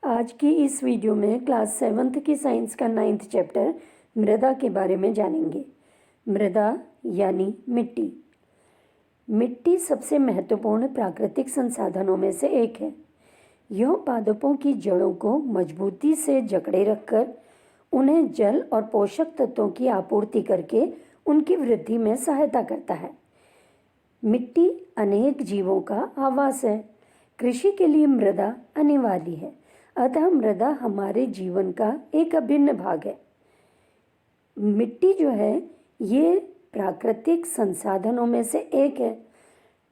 आज की इस वीडियो में क्लास 7th की साइंस का 9th चैप्टर मृदा के बारे में जानेंगे। मृदा यानी मिट्टी। मिट्टी सबसे महत्वपूर्ण प्राकृतिक संसाधनों में से एक है। यह पादपों की जड़ों को मजबूती से जकड़े रखकर उन्हें जल और पोषक तत्वों की आपूर्ति करके उनकी वृद्धि में सहायता करता है। मिट्टी अनेक जीवों का आवास है। कृषि के लिए मृदा अनिवार्य है, अतः मृदा हमारे जीवन का एक अभिन्न भाग है। मिट्टी जो है ये प्राकृतिक संसाधनों में से एक है,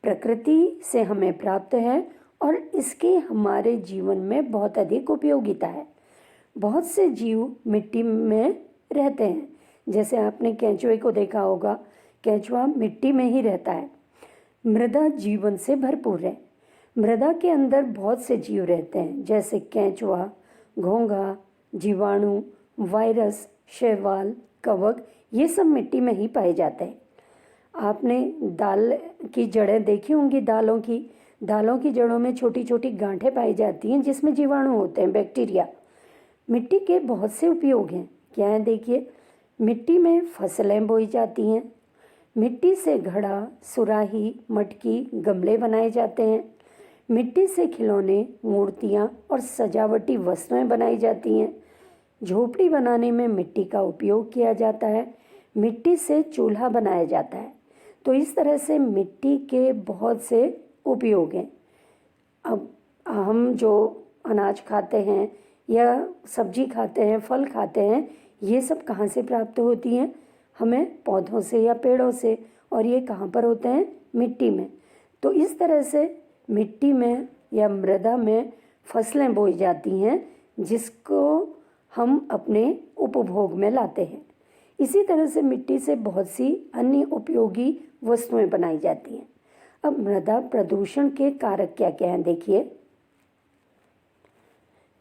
प्रकृति से हमें प्राप्त है और इसकी हमारे जीवन में बहुत अधिक उपयोगिता है। बहुत से जीव मिट्टी में रहते हैं, जैसे आपने केंचुए को देखा होगा, केंचुआ मिट्टी में ही रहता है। मृदा जीवन से भरपूर है। मृदा के अंदर बहुत से जीव रहते हैं, जैसे केंचुआ, घोंघा, जीवाणु, वायरस, शैवाल, कवक, ये सब मिट्टी में ही पाए जाते हैं। आपने दाल की जड़ें देखी होंगी। दालों की जड़ों में छोटी छोटी गांठें पाई जाती हैं जिसमें जीवाणु होते हैं, बैक्टीरिया। मिट्टी के बहुत से उपयोग हैं। क्या है देखिए, मिट्टी में फसलें बोई जाती हैं। मिट्टी से घड़ा, सुराही, मटकी, गमले बनाए जाते हैं। मिट्टी से खिलौने, मूर्तियाँ और सजावटी वस्तुएं बनाई जाती हैं। झोपड़ी बनाने में मिट्टी का उपयोग किया जाता है। मिट्टी से चूल्हा बनाया जाता है। तो इस तरह से मिट्टी के बहुत से उपयोग हैं। अब हम जो अनाज खाते हैं या सब्जी खाते हैं, फल खाते हैं, ये सब कहाँ से प्राप्त होती हैं? हमें पौधों से या पेड़ों से, और ये कहाँ पर होते हैं? मिट्टी में। तो इस तरह से मिट्टी में या मृदा में फसलें बोई जाती हैं जिसको हम अपने उपभोग में लाते हैं। इसी तरह से मिट्टी से बहुत सी अन्य उपयोगी वस्तुएं बनाई जाती हैं। अब मृदा प्रदूषण के कारक क्या क्या हैं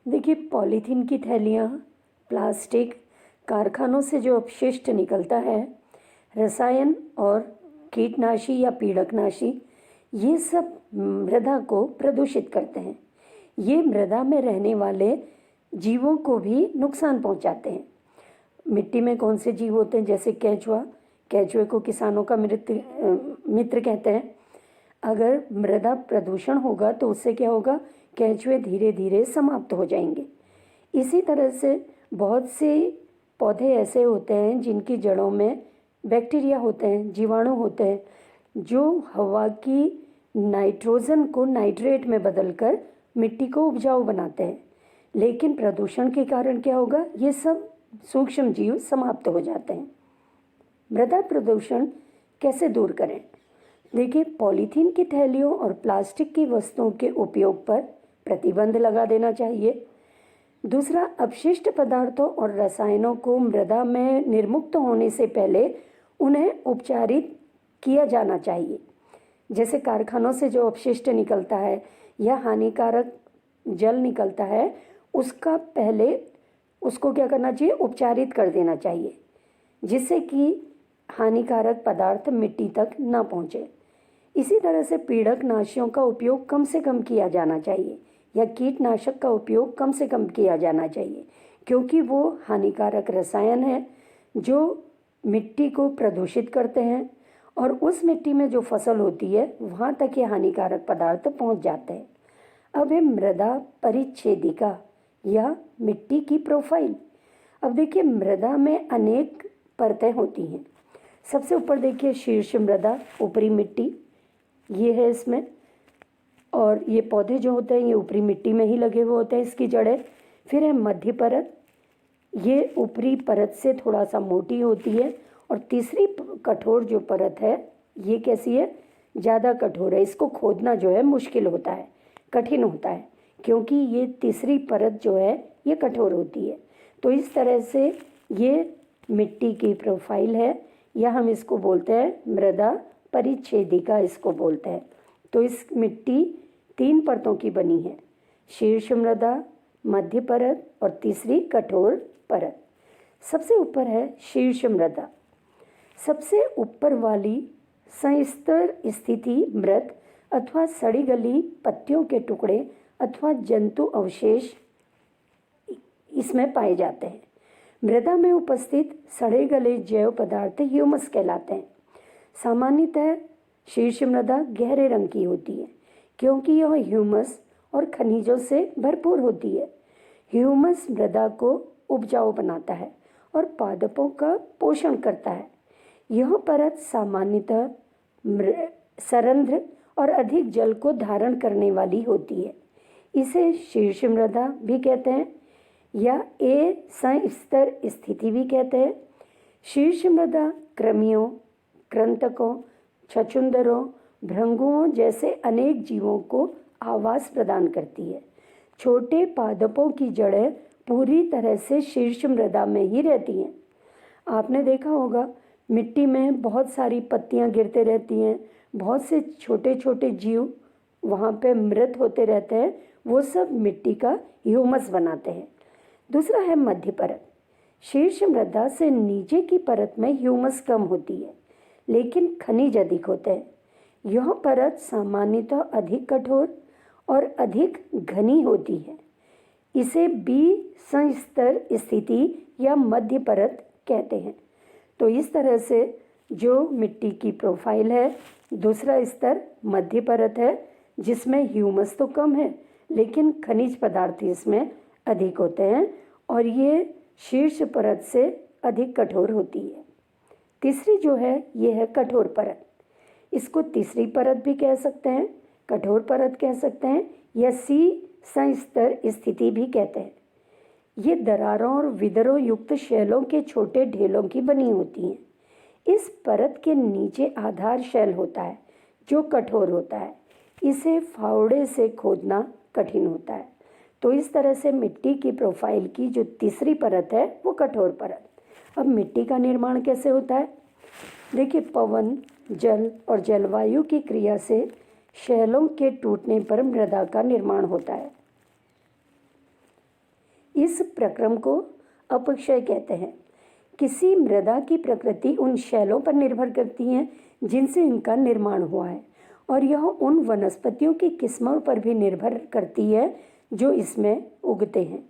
देखिए, पॉलीथीन की थैलियाँ, प्लास्टिक, कारखानों से जो अपशिष्ट निकलता है, रसायन और कीटनाशी या पीड़कनाशी, ये सब मृदा को प्रदूषित करते हैं। ये मृदा में रहने वाले जीवों को भी नुकसान पहुंचाते हैं। मिट्टी में कौन से जीव होते हैं? जैसे केंचुए को किसानों का मित्र कहते हैं। अगर मृदा प्रदूषण होगा तो उससे क्या होगा? केंचुए धीरे धीरे समाप्त हो जाएंगे। इसी तरह से बहुत से पौधे ऐसे होते हैं जिनकी जड़ों में बैक्टीरिया होते हैं, जीवाणु होते हैं, जो हवा की नाइट्रोजन को नाइट्रेट में बदलकर मिट्टी को उपजाऊ बनाते हैं। लेकिन प्रदूषण के कारण क्या होगा? ये सब सूक्ष्म जीव समाप्त हो जाते हैं। मृदा प्रदूषण कैसे दूर करें? देखिए, पॉलीथीन की थैलियों और प्लास्टिक की वस्तुओं के उपयोग पर प्रतिबंध लगा देना चाहिए। दूसरा, अपशिष्ट पदार्थों और रसायनों को मृदा में निर्मुक्त होने से पहले उन्हें उपचारित किया जाना चाहिए। जैसे कारखानों से जो अपशिष्ट निकलता है या हानिकारक जल निकलता है, उसका पहले उसको क्या करना चाहिए? उपचारित कर देना चाहिए, जिससे कि हानिकारक पदार्थ मिट्टी तक ना पहुँचे। इसी तरह से पीड़कनाशियों का उपयोग कम से कम किया जाना चाहिए, या कीटनाशक का उपयोग कम से कम किया जाना चाहिए, क्योंकि वो हानिकारक रसायन है जो मिट्टी को प्रदूषित करते हैं और उस मिट्टी में जो फसल होती है वहाँ तक ये हानिकारक पदार्थ पहुँच जाते हैं। अब है मृदा परिच्छेदिका या मिट्टी की प्रोफाइल। अब देखिए, मृदा में अनेक परतें होती हैं। सबसे ऊपर देखिए शीर्ष मृदा, ऊपरी मिट्टी, ये है इसमें, और ये पौधे जो होते हैं ये ऊपरी मिट्टी में ही लगे हुए होते हैं, इसकी जड़ें। फिर है मध्य परत, ये ऊपरी परत से थोड़ा सा मोटी होती है, और तीसरी कठोर जो परत है ये कैसी है? ज़्यादा कठोर है। इसको खोदना जो है मुश्किल होता है, कठिन होता है, क्योंकि ये तीसरी परत जो है ये कठोर होती है। तो इस तरह से ये मिट्टी की प्रोफाइल है, या हम इसको बोलते हैं मृदा परिच्छेदिका, इसको बोलते हैं। तो इस मिट्टी 3 परतों की बनी है, शीर्ष मृदा, मध्य परत और तीसरी कठोर परत। सबसे ऊपर है शीर्ष मृदा। सबसे ऊपर वाली संस्तर स्थिति मृत अथवा सड़ी गली पत्तियों के टुकड़े अथवा जंतु अवशेष इसमें पाए जाते हैं। मृदा में उपस्थित सड़े गले जैव पदार्थ ह्यूमस कहलाते हैं। सामान्यतः शीर्ष मृदा गहरे रंग की होती है क्योंकि यह ह्यूमस और खनिजों से भरपूर होती है। ह्यूमस मृदा को उपजाऊ बनाता है और पादपों का पोषण करता है। यह परत सामान्यतः सरंध्र और अधिक जल को धारण करने वाली होती है। इसे शीर्ष मृदा भी कहते हैं या संस्तर स्थिति भी कहते हैं। शीर्ष मृदा कृमियों, कृंतकों, छछूंदरों, भृंगुओं जैसे अनेक जीवों को आवास प्रदान करती है। छोटे पादपों की जड़ें पूरी तरह से शीर्ष मृदा में ही रहती हैं। आपने देखा होगा मिट्टी में बहुत सारी पत्तियां गिरते रहती हैं, बहुत से छोटे छोटे जीव वहाँ पे मृत होते रहते हैं, वो सब मिट्टी का ह्यूमस बनाते हैं। दूसरा है मध्य परत। शीर्ष मृदा से नीचे की परत में ह्यूमस कम होती है लेकिन खनिज अधिक होते हैं। यह परत सामान्यतः अधिक कठोर और अधिक घनी होती है। इसे बी संस्तर स्थिति या मध्य परत कहते हैं। तो इस तरह से जो मिट्टी की प्रोफाइल है, दूसरा स्तर मध्य परत है जिसमें ह्यूमस तो कम है लेकिन खनिज पदार्थ इसमें अधिक होते हैं और ये शीर्ष परत से अधिक कठोर होती है। तीसरी जो है ये है कठोर परत। इसको तीसरी परत भी कह सकते हैं, कठोर परत कह सकते हैं या सी संस्तर स्थिति भी कहते हैं। ये दरारों और विदरों युक्त शैलों के छोटे ढेलों की बनी होती हैं। इस परत के नीचे आधार शैल होता है जो कठोर होता है। इसे फावड़े से खोदना कठिन होता है। तो इस तरह से मिट्टी की प्रोफाइल की जो तीसरी परत है वो कठोर परत। अब मिट्टी का निर्माण कैसे होता है? देखिए, पवन, जल और जलवायु की क्रिया से शैलों के टूटने पर मृदा का निर्माण होता है। इस प्रक्रम को अपक्षय कहते हैं। किसी मृदा की प्रकृति उन शैलों पर निर्भर करती है जिनसे इनका निर्माण हुआ है और यह उन वनस्पतियों की किस्मों पर भी निर्भर करती है जो इसमें उगते हैं।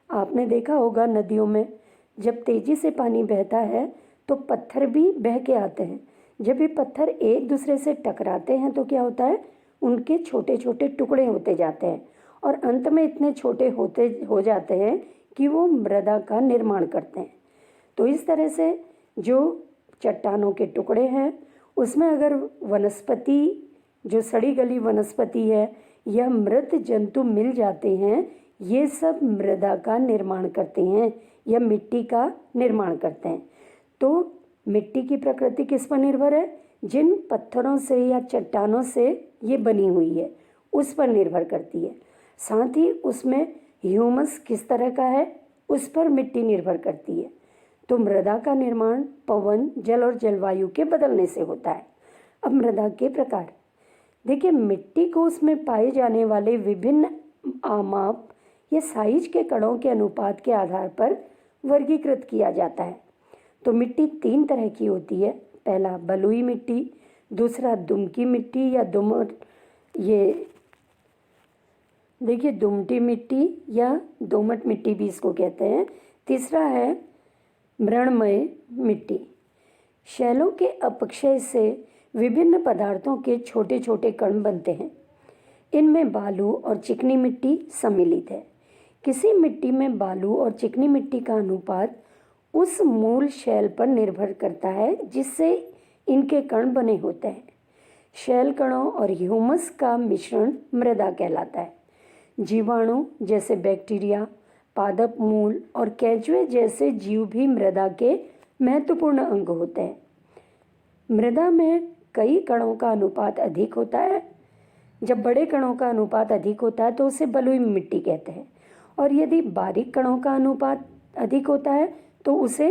आपने देखा होगा नदियों में जब तेजी से पानी बहता है तो पत्थर भी बह के आते हैं। जब ये पत्थर एक दूसरे से टकराते हैं तो क्या होता है, उनके छोटे छोटे टुकड़े होते जाते हैं और अंत में इतने छोटे हो जाते हैं कि वो मृदा का निर्माण करते हैं। तो इस तरह से जो चट्टानों के टुकड़े हैं उसमें अगर वनस्पति, जो सड़ी गली वनस्पति है या मृत जंतु मिल जाते हैं, ये सब मृदा का निर्माण करते हैं या मिट्टी का निर्माण करते हैं। तो मिट्टी की प्रकृति किस पर निर्भर है? जिन पत्थरों से या चट्टानों से ये बनी हुई है उस पर निर्भर करती है। साथ ही उसमें ह्यूमस किस तरह का है उस पर मिट्टी निर्भर करती है। तो मृदा का निर्माण पवन, जल और जलवायु के बदलने से होता है। अब मृदा के प्रकार देखिए, मिट्टी को उसमें पाए जाने वाले विभिन्न आमाप या साइज के कणों के अनुपात के आधार पर वर्गीकृत किया जाता है। तो मिट्टी 3 तरह की होती है। पहला बलुई मिट्टी, दूसरा दुमकी मिट्टी या दुमटी मिट्टी या दोमट मिट्टी भी इसको कहते हैं। तीसरा है मृणमय मिट्टी। शैलों के अपक्षय से विभिन्न पदार्थों के छोटे छोटे कण बनते हैं। इनमें बालू और चिकनी मिट्टी सम्मिलित है। किसी मिट्टी में बालू और चिकनी मिट्टी का अनुपात उस मूल शैल पर निर्भर करता है जिससे इनके कण बने होते हैं। शैल कणों और ह्यूमस का मिश्रण मृदा कहलाता है। जीवाणु जैसे बैक्टीरिया, पादप मूल और केंचुए जैसे जीव भी मृदा के महत्वपूर्ण अंग होते हैं। मृदा में कई कणों का अनुपात अधिक होता है। जब बड़े कणों का अनुपात अधिक होता है तो उसे बलुई मिट्टी कहते हैं और यदि बारीक कणों का अनुपात अधिक होता है तो उसे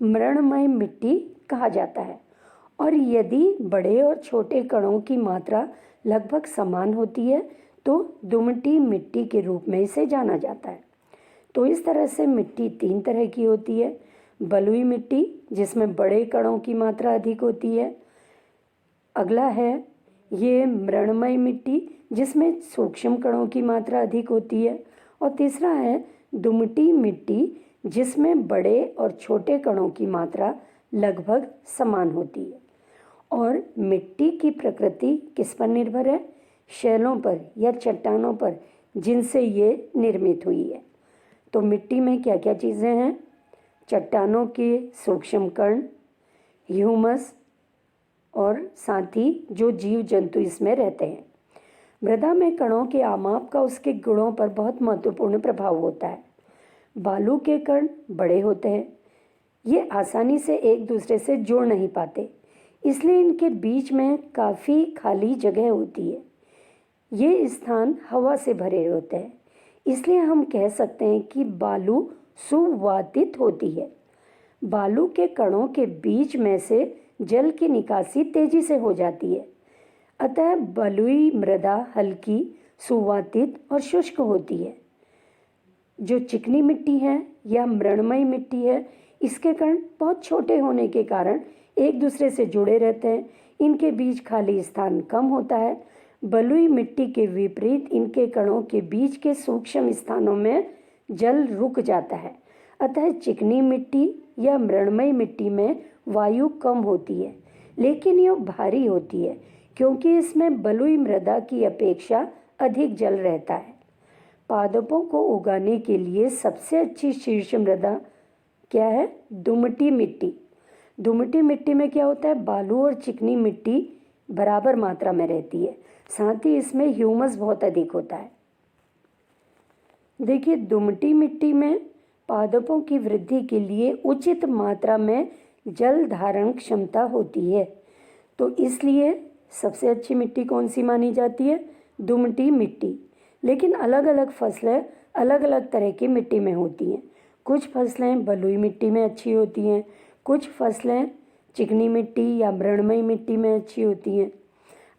मृणमय मिट्टी कहा जाता है। और यदि बड़े और छोटे कणों की मात्रा लगभग समान होती है तो दुमटी मिट्टी के रूप में इसे जाना जाता है। तो इस तरह से मिट्टी 3 तरह की होती है। बलुई मिट्टी जिसमें बड़े कणों की मात्रा अधिक होती है। अगला है ये मृणमय मिट्टी जिसमें सूक्ष्म कणों की मात्रा अधिक होती है। और तीसरा है दुमटी मिट्टी जिसमें बड़े और छोटे कणों की मात्रा लगभग समान होती है। और मिट्टी की प्रकृति किस पर निर्भर है? शैलों पर या चट्टानों पर जिनसे ये निर्मित हुई है। तो मिट्टी में क्या क्या चीज़ें हैं? चट्टानों के सूक्ष्म कण, ह्यूमस और साथ ही जो जीव जंतु इसमें रहते हैं। मृदा में कणों के आमाप का उसके गुणों पर बहुत महत्वपूर्ण प्रभाव होता है। बालू के कण बड़े होते हैं, ये आसानी से एक दूसरे से जुड़ नहीं पाते, इसलिए इनके बीच में काफ़ी खाली जगह होती है। ये स्थान हवा से भरे होते हैं, इसलिए हम कह सकते हैं कि बालू सुवातित होती है। बालू के कणों के बीच में से जल की निकासी तेजी से हो जाती है, अतः बलुई मृदा हल्की, सुवातित और शुष्क होती है। जो चिकनी मिट्टी है या मृणमयी मिट्टी है, इसके कण बहुत छोटे होने के कारण एक दूसरे से जुड़े रहते हैं, इनके बीच खाली स्थान कम होता है। बलुई मिट्टी के विपरीत इनके कणों के बीच के सूक्ष्म स्थानों में जल रुक जाता है, अतः चिकनी मिट्टी या मृणमयी मिट्टी में वायु कम होती है, लेकिन यह भारी होती है क्योंकि इसमें बलुई मृदा की अपेक्षा अधिक जल रहता है। पादपों को उगाने के लिए सबसे अच्छी शीर्ष मृदा क्या है? दुमटी मिट्टी। दुमटी मिट्टी में क्या होता है? बालू और चिकनी मिट्टी बराबर मात्रा में रहती है, साथ ही इसमें ह्यूमस बहुत अधिक होता है। देखिए, दुमटी मिट्टी में पादपों की वृद्धि के लिए उचित मात्रा में जल धारण क्षमता होती है, तो इसलिए सबसे अच्छी मिट्टी कौन सी मानी जाती है? दुमटी मिट्टी। लेकिन अलग अलग फसलें अलग अलग तरह की मिट्टी में होती हैं। कुछ फसलें बलुई मिट्टी में अच्छी होती हैं, कुछ फसलें चिकनी मिट्टी या मृणमयी मिट्टी में अच्छी होती हैं।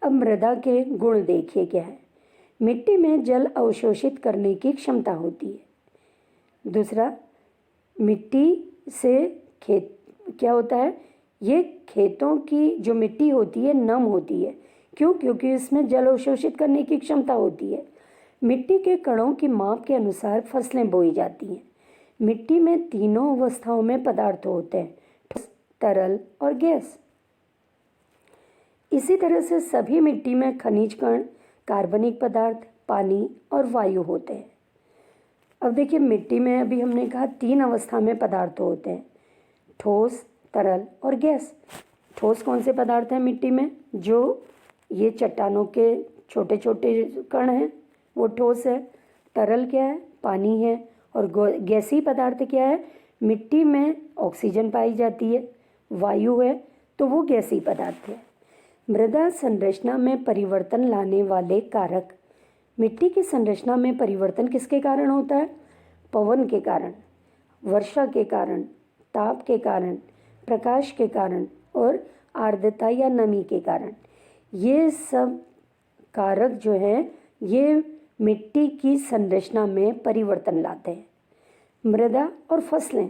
अब मृदा के गुण देखिए क्या है। मिट्टी में जल अवशोषित करने की क्षमता होती है। दूसरा, मिट्टी से खेत क्या होता है? ये खेतों की जो मिट्टी होती है नम होती है। क्यों? क्योंकि इसमें जल अवशोषित करने की क्षमता होती है। मिट्टी के कणों की माप के अनुसार फसलें बोई जाती हैं। मिट्टी में तीनों अवस्थाओं में पदार्थ होते हैं, ठोस, तरल और गैस। इसी तरह से सभी मिट्टी में खनिज कण, कार्बनिक पदार्थ, पानी और वायु होते हैं। अब देखिए, मिट्टी में अभी हमने कहा 3 अवस्था में पदार्थ होते हैं, ठोस, तरल और गैस। ठोस कौन से पदार्थ हैं मिट्टी में? जो ये चट्टानों के छोटे छोटे कण हैं वो ठोस है। तरल क्या है? पानी है। और गैसीय पदार्थ क्या है? मिट्टी में ऑक्सीजन पाई जाती है, वायु है, तो वो गैसीय पदार्थ है। मृदा संरचना में परिवर्तन लाने वाले कारक। मिट्टी की संरचना में परिवर्तन किसके कारण होता है? पवन के कारण, वर्षा के कारण, ताप के कारण, प्रकाश के कारण और आर्द्रता या नमी के कारण। ये सब कारक जो हैं ये मिट्टी की संरचना में परिवर्तन लाते हैं। मृदा और फसलें।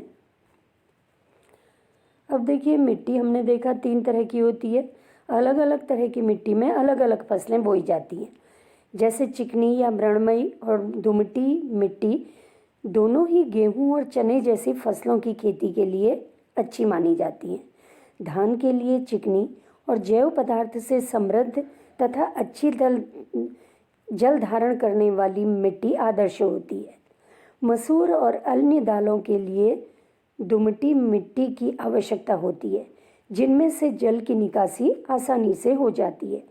अब देखिए, मिट्टी हमने देखा 3 तरह की होती है। अलग अलग तरह की मिट्टी में अलग अलग फसलें बोई जाती हैं। जैसे चिकनी या मृणमयी और दुमटी मिट्टी दोनों ही गेहूं और चने जैसी फसलों की खेती के लिए अच्छी मानी जाती हैं। धान के लिए चिकनी और जैव पदार्थ से समृद्ध तथा अच्छी जल धारण करने वाली मिट्टी आदर्श होती है। मसूर और अन्य दालों के लिए दुमटी मिट्टी की आवश्यकता होती है, जिनमें से जल की निकासी आसानी से हो जाती है।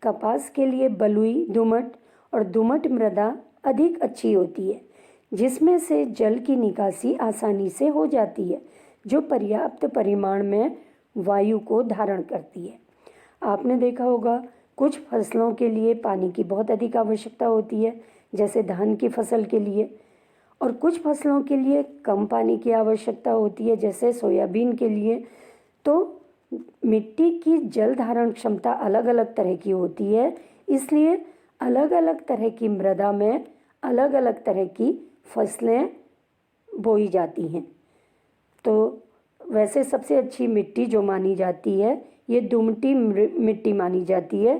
कपास के लिए बलुई, दोमट और दोमट मृदा अधिक अच्छी होती है, जिसमें से जल की निकासी आसानी से हो जाती है, जो पर्याप्त परिमाण में वायु को धारण करती है। आपने देखा होगा कुछ फसलों के लिए पानी की बहुत अधिक आवश्यकता होती है, जैसे धान की फसल के लिए, और कुछ फसलों के लिए कम पानी की आवश्यकता होती है, जैसे सोयाबीन के लिए। तो मिट्टी की जल धारण क्षमता अलग अलग तरह की होती है, इसलिए अलग अलग तरह की मृदा में अलग अलग तरह की फसलें बोई जाती हैं। तो वैसे सबसे अच्छी मिट्टी जो मानी जाती है ये दुमटी मिट्टी मानी जाती है,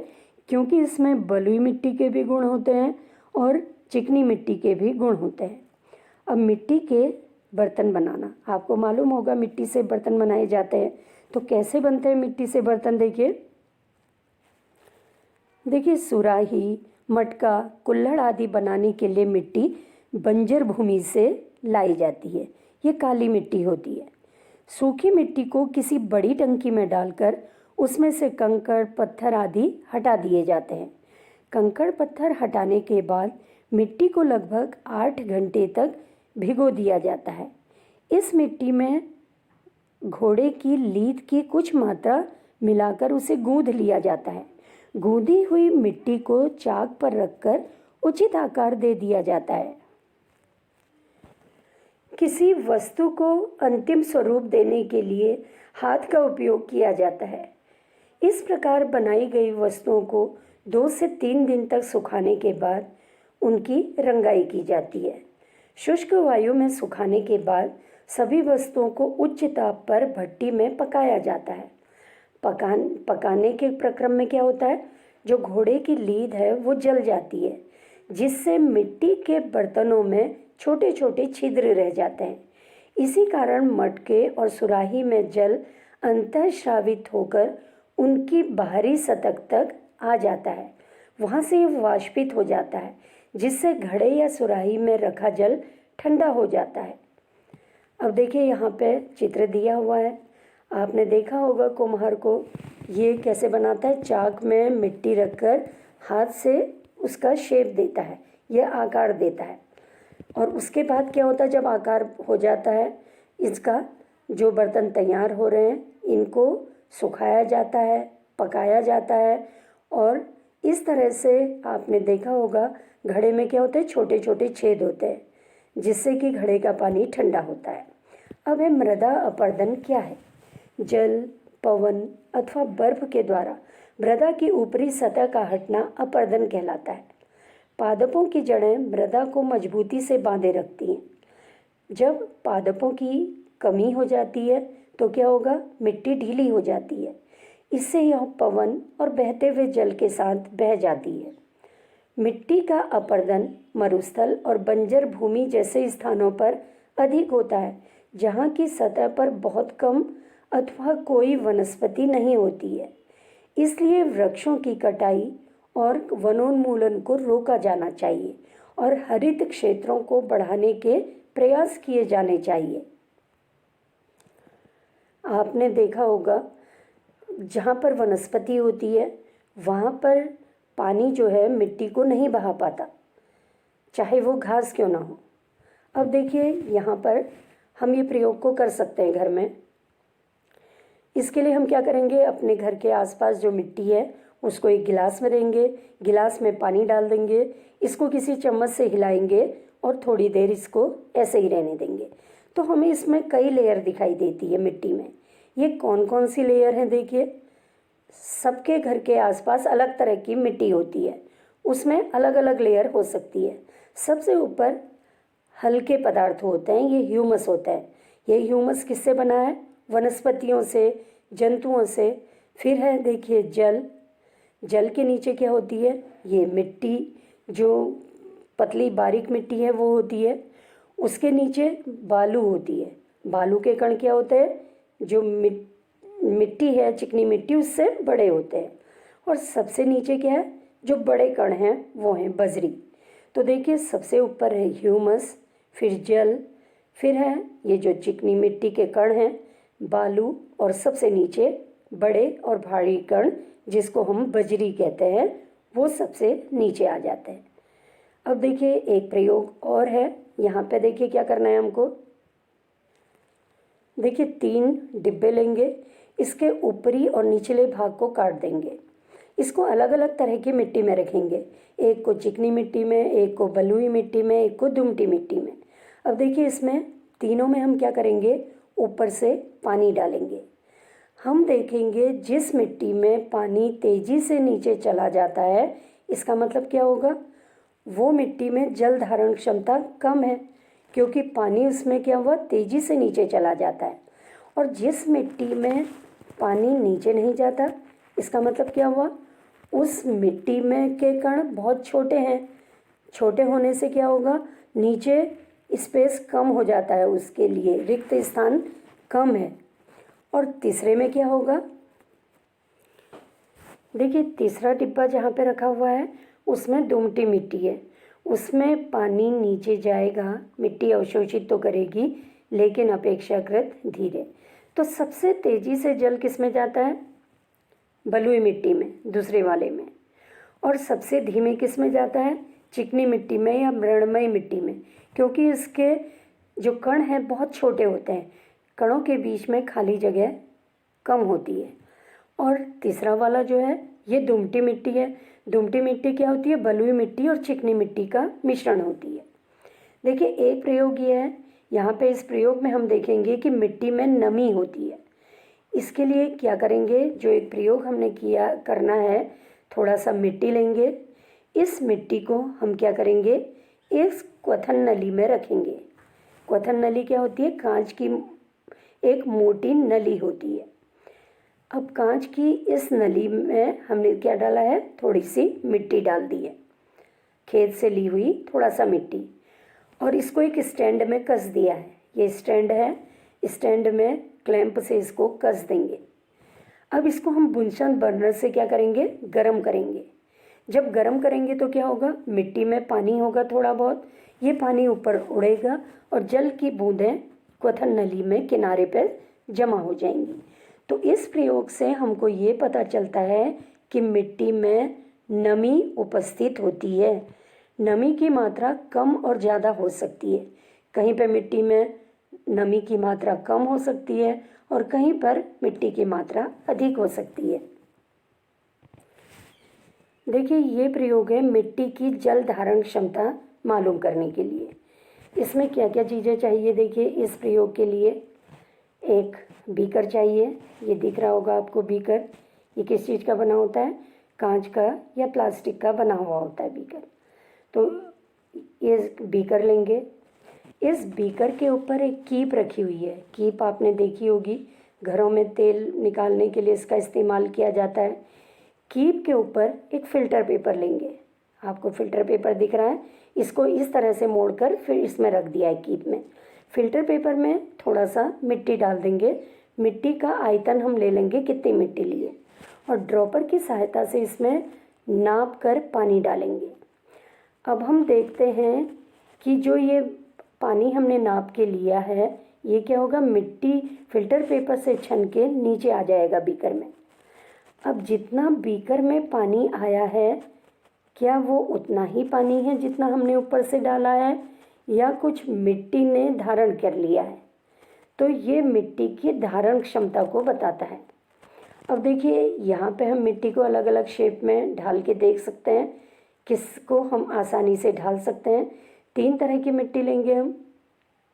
क्योंकि इसमें बलुई मिट्टी के भी गुण होते हैं और चिकनी मिट्टी के भी गुण होते हैं। अब मिट्टी के बर्तन बनाना, आपको मालूम होगा मिट्टी से बर्तन बनाए जाते हैं। तो कैसे बनते हैं मिट्टी से बर्तन? देखिए सुराही, मटका, कुल्हड़ आदि बनाने के लिए मिट्टी बंजर भूमि से लाई जाती है। ये काली मिट्टी होती है। सूखी मिट्टी को किसी बड़ी टंकी में डालकर उसमें से कंकड़ पत्थर आदि हटा दिए जाते हैं। कंकड़ पत्थर हटाने के बाद मिट्टी को लगभग 8 घंटे तक भिगो दिया जाता है। इस मिट्टी में घोड़े की लीद की कुछ मात्रा मिलाकर उसे गूंथ लिया जाता है। गूंदी हुई मिट्टी को चाक पर रखकर उचित आकार दे दिया जाता है। किसी वस्तु को अंतिम स्वरूप देने के लिए हाथ का उपयोग किया जाता है। इस प्रकार बनाई गई वस्तुओं को 2 से 3 दिन तक सुखाने के बाद उनकी रंगाई की जाती है। शुष्क वायु में सुखाने के बाद सभी वस्तुओं को उच्च ताप पर भट्टी में पकाया जाता है। पकाने के प्रक्रम में क्या होता है, जो घोड़े की लीद है वो जल जाती है, जिससे मिट्टी के बर्तनों में छोटे छोटे छिद्र रह जाते हैं। इसी कारण मटके और सुराही में जल अंतःस्रावित होकर उनकी बाहरी सतह तक आ जाता है। वहाँ से ये वाष्पित हो जाता है, जिससे घड़े या सुराही में रखा जल ठंडा हो जाता है। अब देखिए यहाँ पे चित्र दिया हुआ है, आपने देखा होगा कुम्हार को ये कैसे बनाता है। चाक में मिट्टी रखकर हाथ से उसका शेप देता है, यह आकार देता है। और उसके बाद क्या होता है, जब आकार हो जाता है इसका, जो बर्तन तैयार हो रहे हैं इनको सुखाया जाता है, पकाया जाता है। और इस तरह से आपने देखा होगा घड़े में क्या होते हैं, छोटे छोटे छेद होते हैं, जिससे कि घड़े का पानी ठंडा होता है। अब है मृदा अपरदन क्या है? जल, पवन अथवा बर्फ के द्वारा मृदा की ऊपरी सतह का हटना अपरदन कहलाता है। पादपों की जड़ें मृदा को मजबूती से बांधे रखती हैं। जब पादपों की कमी हो जाती है तो क्या होगा, मिट्टी ढीली हो जाती है। इससे यह पवन और बहते हुए जल के साथ बह जाती है। मिट्टी का अपरदन मरुस्थल और बंजर भूमि जैसे स्थानों पर अधिक होता है, जहाँ की सतह पर बहुत कम अथवा कोई वनस्पति नहीं होती है। इसलिए वृक्षों की कटाई और वनोन्मूलन को रोका जाना चाहिए और हरित क्षेत्रों को बढ़ाने के प्रयास किए जाने चाहिए। आपने देखा होगा जहाँ पर वनस्पति होती है वहाँ पर पानी जो है मिट्टी को नहीं बहा पाता, चाहे वो घास क्यों ना हो। अब देखिए यहाँ पर हम ये प्रयोग को कर सकते हैं घर में। इसके लिए हम क्या करेंगे, अपने घर के आसपास जो मिट्टी है उसको एक गिलास में लेंगे, गिलास में पानी डाल देंगे, इसको किसी चम्मच से हिलाएंगे और थोड़ी देर इसको ऐसे ही रहने देंगे। तो हमें इसमें कई लेयर दिखाई देती है मिट्टी में। ये कौन कौन सी लेयर हैं देखिए। सबके घर के आसपास अलग तरह की मिट्टी होती है, उसमें अलग अलग लेयर हो सकती है। सबसे ऊपर हल्के पदार्थ होते हैं, ये ह्यूमस होता है। ये ह्यूमस किससे बना है? वनस्पतियों से, जंतुओं से। फिर है देखिए जल, जल के नीचे क्या होती है, ये मिट्टी, जो पतली बारीक मिट्टी है वो होती है। उसके नीचे बालू होती है। बालू के कण क्या होते हैं, जो मिट्टी है, चिकनी मिट्टी, उससे बड़े होते हैं। और सबसे नीचे क्या है, जो बड़े कण हैं वो हैं बजरी। तो देखिए सबसे ऊपर है ह्यूमस, फिर जल, फिर है ये जो चिकनी मिट्टी के कण हैं, बालू, और सबसे नीचे बड़े और भारी कण जिसको हम बजरी कहते हैं, वो सबसे नीचे आ जाते हैं। अब देखिए एक प्रयोग और है। यहाँ पे देखिए क्या करना है हमको। देखिए 3 डिब्बे लेंगे, इसके ऊपरी और निचले भाग को काट देंगे। इसको अलग अलग तरह की मिट्टी में रखेंगे, एक को चिकनी मिट्टी में, एक को बलुई मिट्टी में, एक को दुमटी मिट्टी में। अब देखिए इसमें तीनों में हम क्या करेंगे, ऊपर से पानी डालेंगे। हम देखेंगे जिस मिट्टी में पानी तेजी से नीचे चला जाता है, इसका मतलब क्या होगा, वो मिट्टी में जल धारण क्षमता कम है, क्योंकि पानी उसमें क्या हुआ, तेजी से नीचे चला जाता है। और जिस मिट्टी में पानी नीचे नहीं जाता, इसका मतलब क्या हुआ, उस मिट्टी में के कण बहुत छोटे हैं। छोटे होने से क्या होगा, नीचे स्पेस कम हो जाता है, उसके लिए रिक्त स्थान कम है। और तीसरे में क्या होगा, देखिए तीसरा डिब्बा जहाँ पे रखा हुआ है उसमें दोमटी मिट्टी है, उसमें पानी नीचे जाएगा, मिट्टी अवशोषित तो करेगी लेकिन अपेक्षाकृत धीरे। तो सबसे तेज़ी से जल किस में जाता है, बलुई मिट्टी में, दूसरे वाले में। और सबसे धीमे किस में जाता है, चिकनी मिट्टी में या मृणमयी मिट्टी में, क्योंकि इसके जो कण हैं बहुत छोटे होते हैं, कणों के बीच में खाली जगह कम होती है। और तीसरा वाला जो है ये दुमटी मिट्टी है। दुमटी मिट्टी क्या होती है, बलुई मिट्टी और चिकनी मिट्टी का मिश्रण होती है। देखिए एक प्रयोग ये है, यहाँ पे इस प्रयोग में हम देखेंगे कि मिट्टी में नमी होती है। इसके लिए क्या करेंगे, जो एक प्रयोग हमने किया करना है, थोड़ा सा मिट्टी लेंगे, इस मिट्टी को हम क्या करेंगे, इस क्वथन नली में रखेंगे। क्वथन नली क्या होती है, कांच की एक मोटी नली होती है। अब कांच की इस नली में हमने क्या डाला है, थोड़ी सी मिट्टी डाल दी है, खेत से ली हुई थोड़ा सा मिट्टी, और इसको एक स्टैंड में कस दिया है। ये स्टैंड है, स्टैंड में क्लैंप से इसको कस देंगे। अब इसको हम बुनशन बर्नर से क्या करेंगे, गरम करेंगे। जब गरम करेंगे तो क्या होगा, मिट्टी में पानी होगा थोड़ा बहुत, ये पानी ऊपर उड़ेगा और जल की बूंदें क्वथन नली में किनारे पर जमा हो जाएंगी। तो इस प्रयोग से हमको ये पता चलता है कि मिट्टी में नमी उपस्थित होती है। नमी की मात्रा कम और ज़्यादा हो सकती है, कहीं पे मिट्टी में नमी की मात्रा कम हो सकती है और कहीं पर मिट्टी की मात्रा अधिक हो सकती है। देखिए ये प्रयोग है मिट्टी की जल धारण क्षमता मालूम करने के लिए। इसमें क्या क्या चीज़ें चाहिए, देखिए इस प्रयोग के लिए एक बीकर चाहिए, ये दिख रहा होगा आपको बीकर। ये किस चीज़ का बना होता है, कांच का या प्लास्टिक का बना हुआ होता है बीकर। तो ये बीकर लेंगे, इस बीकर के ऊपर एक कीप रखी हुई है। कीप आपने देखी होगी, घरों में तेल निकालने के लिए इसका इस्तेमाल किया जाता है। कीप के ऊपर एक फ़िल्टर पेपर लेंगे, आपको फ़िल्टर पेपर दिख रहा है, इसको इस तरह से मोड़कर फिर इसमें रख दिया है कीप में। फ़िल्टर पेपर में थोड़ा सा मिट्टी डाल देंगे, मिट्टी का आयतन हम ले लेंगे कितनी मिट्टी लिए, और ड्रॉपर की सहायता से इसमें नाप कर पानी डालेंगे। अब हम देखते हैं कि जो ये पानी हमने नाप के लिया है, ये क्या होगा, मिट्टी फ़िल्टर पेपर से छन के नीचे आ जाएगा बीकर में। अब जितना बीकर में पानी आया है, क्या वो उतना ही पानी है जितना हमने ऊपर से डाला है, या कुछ मिट्टी ने धारण कर लिया है? तो ये मिट्टी की धारण क्षमता को बताता है। अब देखिए यहाँ पे हम मिट्टी को अलग अलग शेप में ढाल के देख सकते हैं, किसको हम आसानी से ढाल सकते हैं। 3 तरह की मिट्टी लेंगे हम,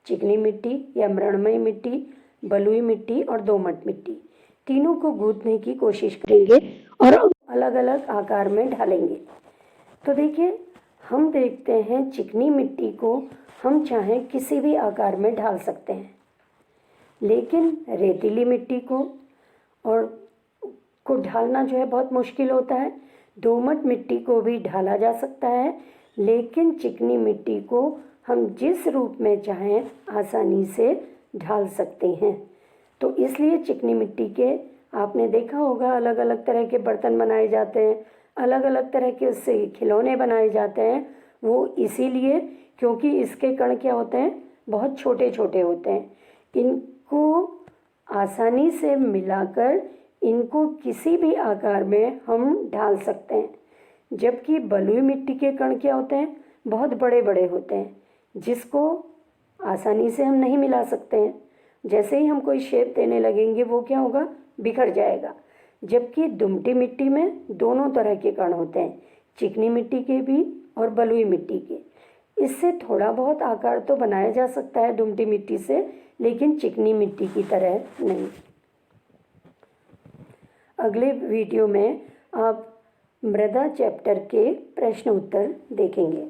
चिकनी मिट्टी या मृणमयी मिट्टी, बलुई मिट्टी और दोमट मिट्टी। तीनों को गूंथने की कोशिश करेंगे और अलग अलग आकार में ढालेंगे। तो देखिए हम देखते हैं चिकनी मिट्टी को हम चाहें किसी भी आकार में ढाल सकते हैं, लेकिन रेतीली मिट्टी को ढालना जो है बहुत मुश्किल होता है। दोमट मिट्टी को भी ढाला जा सकता है, लेकिन चिकनी मिट्टी को हम जिस रूप में चाहें आसानी से ढाल सकते हैं। तो इसलिए चिकनी मिट्टी के आपने देखा होगा अलग अलग तरह के बर्तन बनाए जाते हैं, अलग अलग तरह के उससे खिलौने बनाए जाते हैं। वो इसीलिए क्योंकि इसके कण क्या होते हैं, बहुत छोटे छोटे होते हैं। इनको आसानी से मिलाकर इनको किसी भी आकार में हम ढाल सकते हैं। जबकि बलुई मिट्टी के कण क्या होते हैं, बहुत बड़े बड़े होते हैं, जिसको आसानी से हम नहीं मिला सकते हैं। जैसे ही हम कोई शेप देने लगेंगे वो क्या होगा, बिखर जाएगा। जबकि दुमटी मिट्टी में दोनों तरह के कण होते हैं, चिकनी मिट्टी के भी और बलुई मिट्टी के। इससे थोड़ा बहुत आकार तो बनाया जा सकता है दुमटी मिट्टी से, लेकिन चिकनी मिट्टी की तरह नहीं। अगले वीडियो में आप मृदा चैप्टर के प्रश्न उत्तर देखेंगे।